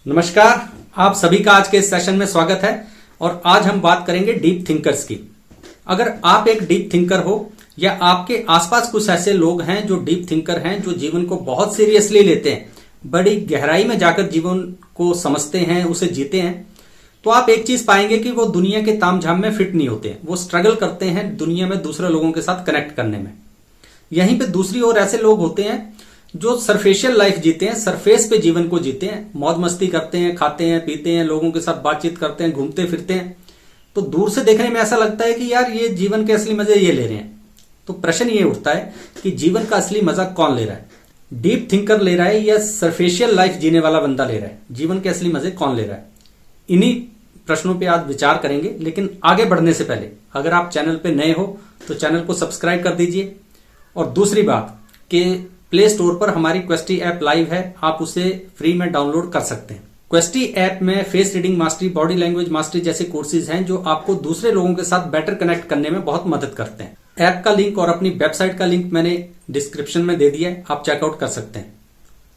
नमस्कार, आप सभी का आज के इस सेशन में स्वागत है। और आज हम बात करेंगे डीप थिंकर्स की। अगर आप एक डीप थिंकर हो या आपके आसपास कुछ ऐसे लोग हैं जो डीप थिंकर हैं, जो जीवन को बहुत सीरियसली लेते हैं, बड़ी गहराई में जाकर जीवन को समझते हैं, उसे जीते हैं, तो आप एक चीज पाएंगे कि वो दुनिया के तामझाम में फिट नहीं होते हैं। वो स्ट्रगल करते हैं दुनिया में दूसरे लोगों के साथ कनेक्ट करने में। यहीं पे दूसरी ओर ऐसे लोग होते हैं जो सरफेशियल लाइफ जीते हैं, सरफेस पे जीवन को जीते हैं, मौज मस्ती करते हैं, खाते हैं, पीते हैं, लोगों के साथ बातचीत करते हैं, घूमते फिरते हैं। तो दूर से देखने में ऐसा लगता है कि यार ये जीवन के असली मजे ये ले रहे हैं। तो प्रश्न ये उठता है कि जीवन का असली मजा कौन ले रहा है? डीप थिंकर ले रहा है या सरफेशियल लाइफ जीने वाला बंदा ले रहा है? जीवन के असली मजे कौन ले रहा है? इन्हीं प्रश्नों पे आज विचार करेंगे। लेकिन आगे बढ़ने से पहले अगर आप चैनल पे नए हो तो चैनल को सब्सक्राइब कर दीजिए। और दूसरी बात कि प्ले स्टोर पर हमारी क्वेस्टी ऐप लाइव है, आप उसे फ्री में डाउनलोड कर सकते हैं। क्वेस्टी ऐप में face reading mastery, body language mastery जैसे कोर्सेज हैं जो आपको दूसरे लोगों के साथ बेटर कनेक्ट करने में बहुत मदद करते हैं। ऐप का लिंक और अपनी वेबसाइट का लिंक मैंने डिस्क्रिप्शन में दे दिया है, आप चेकआउट कर सकते हैं।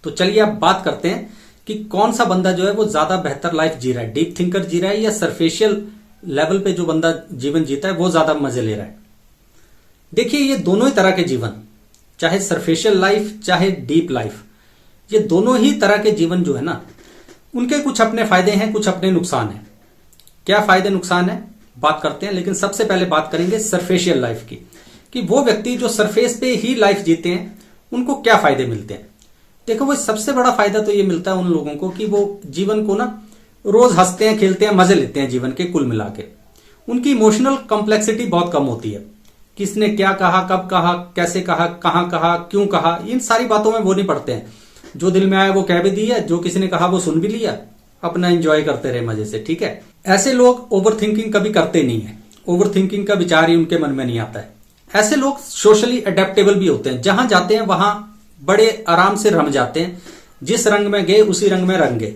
तो चलिए अब बात करते हैं कि कौन सा बंदा जो है वो ज्यादा बेहतर लाइफ जी रहा है, डीप थिंकर जी रहा है या सरफेशियल लेवल पे जो बंदा जीवन जीता है वो ज्यादा मजे ले रहा है। देखिए, ये दोनों ही तरह के जीवन, चाहे सरफेशियल लाइफ चाहे डीप लाइफ, ये दोनों ही तरह के जीवन जो है ना, उनके कुछ अपने फायदे हैं, कुछ अपने नुकसान हैं। क्या फायदे नुकसान है बात करते हैं। लेकिन सबसे पहले बात करेंगे सरफेशियल लाइफ की, कि वो व्यक्ति जो सरफेस पे ही लाइफ जीते हैं उनको क्या फायदे मिलते हैं। देखो, वो सबसे बड़ा फायदा तो ये मिलता है उन लोगों को कि वो जीवन को ना रोज हंसते हैं, खेलते हैं, मजे लेते हैं जीवन के कुल मिला के। उनकी इमोशनल कॉम्प्लेक्सिटी बहुत कम होती है। किसने क्या कहा, कब कहा, कैसे कहा, कहां कहा, क्यों कहा, इन सारी बातों में वो नहीं पड़ते हैं। जो दिल में आया वो कह भी दिया, जो किसी ने कहा वो सुन भी लिया, अपना एंजॉय करते रहे मजे से। ठीक है, ऐसे लोग ओवर थिंकिंग कभी करते नहीं है। ओवर थिंकिंग का विचार ही उनके मन में नहीं आता है। ऐसे लोग सोशली अडेप्टेबल भी होते हैं। जहां जाते हैं वहां बड़े आराम से रम जाते हैं। जिस रंग में गए उसी रंग में रंग गए,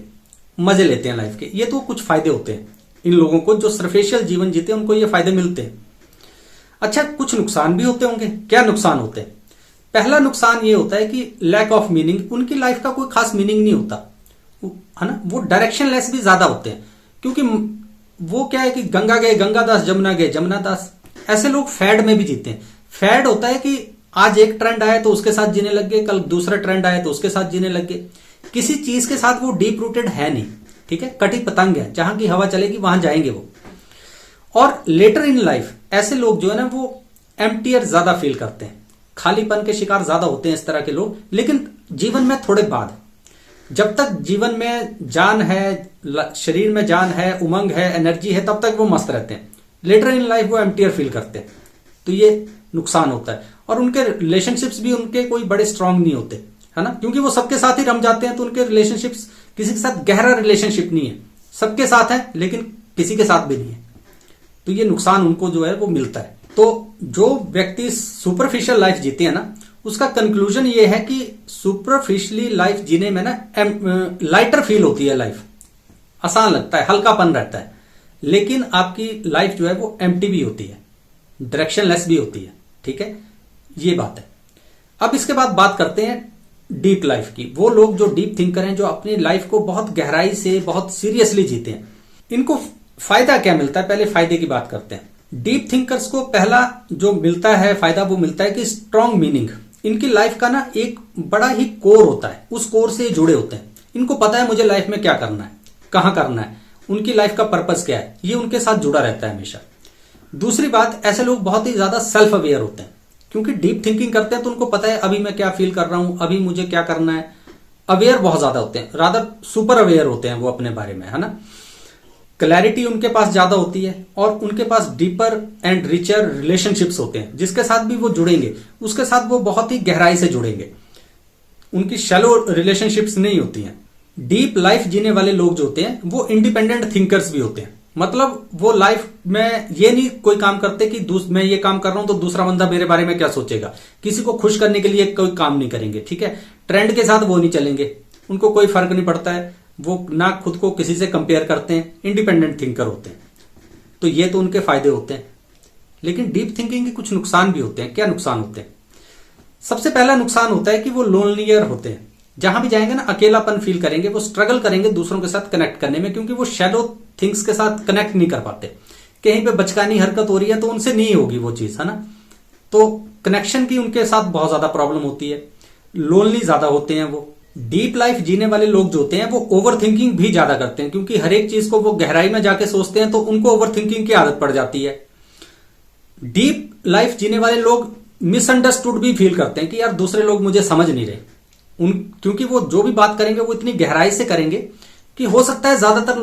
मजे लेते हैं लाइफ के। ये तो कुछ फायदे होते हैं इन लोगों को जो सरफेशियल जीवन जीते हैं, उनको ये फायदे मिलते हैं। अच्छा, कुछ नुकसान भी होते होंगे। क्या नुकसान होते हैं? पहला नुकसान ये होता है कि लैक ऑफ मीनिंग। उनकी लाइफ का कोई खास मीनिंग नहीं होता, है ना। वो डायरेक्शन लेस भी ज्यादा होते हैं, क्योंकि वो क्या है कि गंगा गए गंगादास, जमुना गए जमुनादास। ऐसे लोग फैड में भी जीते हैं। फैड होता है कि आज एक ट्रेंड आया तो उसके साथ जीने लग गए, कल दूसरा ट्रेंड आया तो उसके साथ जीने लग गए। किसी चीज के साथ वो डीप रूटेड है नहीं। ठीक है, कटी पतंग है, जहां की हवा चलेगी वहां जाएंगे वो। और लेटर इन लाइफ ऐसे लोग जो है ना वो एम्प्टियर ज्यादा फील करते हैं, खालीपन के शिकार ज्यादा होते हैं इस तरह के लोग। लेकिन जीवन में थोड़े बाद, जब तक जीवन में जान है, शरीर में जान है, उमंग है, एनर्जी है, तब तक वो मस्त रहते हैं। लेटर इन लाइफ वो एम्प्टियर फील करते हैं। तो ये नुकसान होता है। और उनके रिलेशनशिप्स भी उनके कोई बड़े स्ट्रांग नहीं होते, है ना, क्योंकि वो सबके साथ ही रम जाते हैं। तो उनके रिलेशनशिप्स, किसी के साथ गहरा रिलेशनशिप नहीं है। सबके साथ है लेकिन किसी के साथ भी नहीं है। तो ये नुकसान उनको जो है वो मिलता है। तो जो व्यक्ति सुपरफिशियल लाइफ जीते हैं ना, उसका कंक्लूजन ये है कि सुपरफिशियली लाइफ जीने में ना लाइटर फील होती है लाइफ, आसान लगता है, हल्कापन रहता है। लेकिन आपकी लाइफ जो है वो एम्प्टी भी होती है, डायरेक्शन लेस भी होती है। ठीक है, ये बात है। अब इसके बाद बात करते हैं डीप लाइफ की। वो लोग जो डीप थिंकर हैं, जो अपनी लाइफ को बहुत गहराई से, बहुत सीरियसली जीते हैं, इनको फायदा क्या मिलता है? पहले फायदे की बात करते हैं। डीप थिंकर्स को पहला जो मिलता है फायदा, वो मिलता है कि स्ट्रांग मीनिंग। इनकी लाइफ का ना एक बड़ा ही कोर होता है, उस कोर से जुड़े होते हैं। इनको पता है मुझे लाइफ में क्या करना है, कहां करना है, उनकी लाइफ का पर्पस क्या है, ये उनके साथ जुड़ा रहता है हमेशा। दूसरी बात, ऐसे लोग बहुत ही ज्यादा सेल्फ अवेयर होते हैं, क्योंकि डीप थिंकिंग करते हैं तो उनको पता है अभी मैं क्या फील कर रहा हूं, अभी मुझे क्या करना है। अवेयर बहुत ज्यादा होते हैं, रादर सुपर अवेयर होते हैं वो अपने बारे में, है ना। क्लैरिटी उनके पास ज्यादा होती है और उनके पास डीपर एंड रिचर रिलेशनशिप्स होते हैं। जिसके साथ भी वो जुड़ेंगे उसके साथ वो बहुत ही गहराई से जुड़ेंगे। उनकी शैलो रिलेशनशिप्स नहीं होती हैं। डीप लाइफ जीने वाले लोग जो होते हैं वो इंडिपेंडेंट थिंकर्स भी होते हैं। मतलब वो लाइफ में ये नहीं कोई काम करते कि मैं ये काम कर रहा हूं तो दूसरा बंदा मेरे बारे में क्या सोचेगा। किसी को खुश करने के लिए कोई काम नहीं करेंगे। ठीक है, ट्रेंड के साथ वो नहीं चलेंगे, उनको कोई फर्क नहीं पड़ता है। वो ना खुद को किसी से कंपेयर करते हैं, इंडिपेंडेंट थिंकर होते हैं। तो ये तो उनके फायदे होते हैं। लेकिन डीप थिंकिंग के कुछ नुकसान भी होते हैं। क्या नुकसान होते हैं? सबसे पहला नुकसान होता है कि वो लोनलियर होते हैं। जहां भी जाएंगे ना अकेलापन फील करेंगे, वो स्ट्रगल करेंगे दूसरों के साथ कनेक्ट करने में, क्योंकि वो शैडो थिंग्स के साथ कनेक्ट नहीं कर पाते। कहीं पे बचकानी हरकत हो रही है तो उनसे नहीं होगी वो चीज, है ना। तो कनेक्शन की उनके साथ बहुत ज्यादा प्रॉब्लम होती है, लोनली ज्यादा होते हैं वो। डीप लाइफ जीने वाले लोग जो होते हैं वो ओवर थिंकिंग भी ज्यादा करते हैं, क्योंकि हर एक चीज को वो गहराई में जाके सोचते हैं, तो उनको ओवर थिंकिंग की आदत पड़ जाती है। डीप लाइफ जीने वाले लोग मिसअंडरस्टूड भी फील करते हैं कि यार दूसरे लोग मुझे समझ नहीं रहे, क्योंकि वो जो भी बात करेंगे वो इतनी गहराई से करेंगे कि हो सकता है ज्यादातर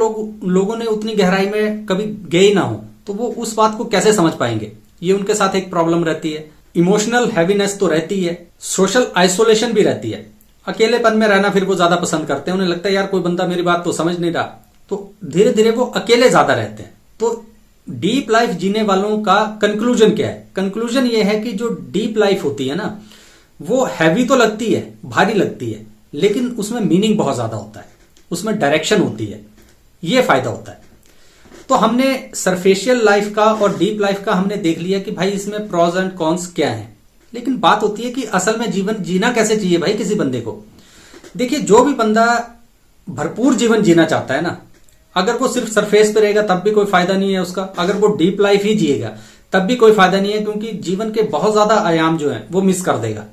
लोगों ने उतनी गहराई में कभी गए ही ना हो, तो वो उस बात को कैसे समझ पाएंगे। ये उनके साथ एक प्रॉब्लम रहती है। इमोशनल हैवीनेस तो रहती है, सोशल आइसोलेशन भी रहती है। अकेलेपन में रहना फिर वो ज्यादा पसंद करते हैं, उन्हें लगता है यार कोई बंदा मेरी बात तो समझ नहीं रहा, तो धीरे धीरे वो अकेले ज्यादा रहते हैं। तो डीप लाइफ जीने वालों का कंक्लूजन क्या है? कंक्लूजन ये है कि जो डीप लाइफ होती है ना, वो हैवी तो लगती है, भारी लगती है, लेकिन उसमें मीनिंग बहुत ज्यादा होता है, उसमें डायरेक्शन होती है, ये फायदा होता है। तो हमने सरफेशियल लाइफ का और डीप लाइफ का हमने देख लिया कि भाई इसमें प्रॉज एंड कॉन्स क्या है, लेकिन बात होती है कि असल में जीवन जीना कैसे चाहिए भाई किसी बंदे को। देखिए, जो भी बंदा भरपूर जीवन जीना चाहता है ना, अगर वो सिर्फ सरफेस पे रहेगा तब भी कोई फायदा नहीं है उसका, अगर वो डीप लाइफ ही जिएगा तब भी कोई फायदा नहीं है, क्योंकि जीवन के बहुत ज्यादा आयाम जो है वो मिस कर देगा,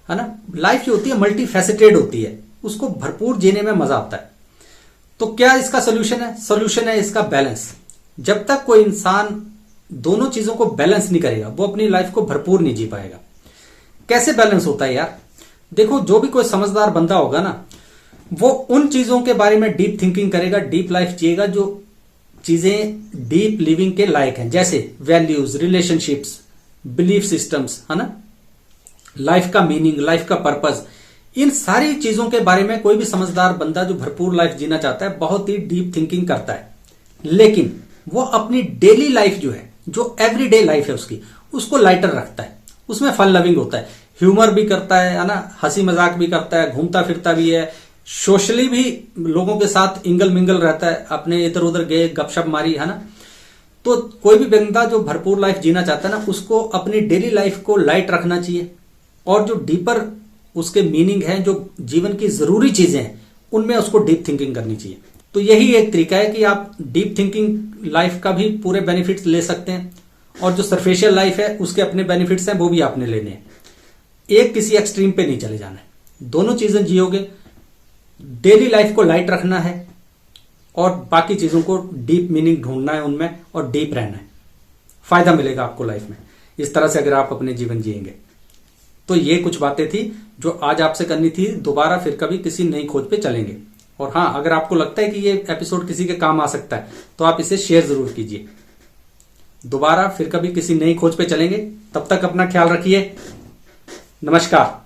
है ना। लाइफ जो होती है मल्टी फैसेटेड होती है, उसको भरपूर जीने में मजा आता है। तो क्या इसका सोल्यूशन है? सोल्यूशन है इसका बैलेंस। जब तक कोई इंसान दोनों चीजों को बैलेंस नहीं करेगा वो अपनी लाइफ को भरपूर नहीं जी पाएगा। कैसे बैलेंस होता है यार? देखो, जो भी कोई समझदार बंदा होगा ना, वो उन चीजों के बारे में डीप थिंकिंग करेगा, डीप लाइफ जिएगा जो चीजें डीप लिविंग के लायक हैं, जैसे वैल्यूज, रिलेशनशिप्स, बिलीफ सिस्टम्स, है ना, लाइफ का मीनिंग, लाइफ का पर्पस। इन सारी चीजों के बारे में कोई भी समझदार बंदा जो भरपूर लाइफ जीना चाहता है बहुत ही डीप थिंकिंग करता है, लेकिन वो अपनी डेली लाइफ जो है, जो एवरीडे लाइफ है उसकी, उसको लाइटर रखता है, उसमें फन लविंग होता है, ह्यूमर भी करता है ना, हंसी मजाक भी करता है, घूमता फिरता भी है, सोशली भी लोगों के साथ इंगल मिंगल रहता है, अपने इधर उधर गए, गपशप मारी, है ना। तो कोई भी बंदा जो भरपूर लाइफ जीना चाहता है ना, उसको अपनी डेली लाइफ को लाइट रखना चाहिए, और जो डीपर उसके मीनिंग है, जो जीवन की जरूरी चीजें हैं, उनमें उसको डीप थिंकिंग करनी चाहिए। तो यही एक तरीका है कि आप डीप थिंकिंग लाइफ का भी पूरे बेनिफिट्स ले सकते हैं, और जो सरफेशियल लाइफ है उसके अपने बेनिफिट्स हैं, वो भी आपने लेने हैं। एक किसी एक्सट्रीम पे नहीं चले जाना है, दोनों चीजें जियोगे। डेली लाइफ को लाइट रखना है और बाकी चीजों को डीप मीनिंग ढूंढना है उनमें, और डीप रहना है। फायदा मिलेगा आपको लाइफ में इस तरह से, अगर आप अपने जीवन जिएंगे। तो ये कुछ बातें थी जो आज आपसे करनी थी। दोबारा फिर कभी किसी नई खोज पे चलेंगे। और हाँ, अगर आपको लगता है कि ये एपिसोड किसी के काम आ सकता है तो आप इसे शेयर जरूर कीजिए। दोबारा फिर कभी किसी नई खोज पे चलेंगे, तब तक अपना ख्याल रखिए। नमस्कार।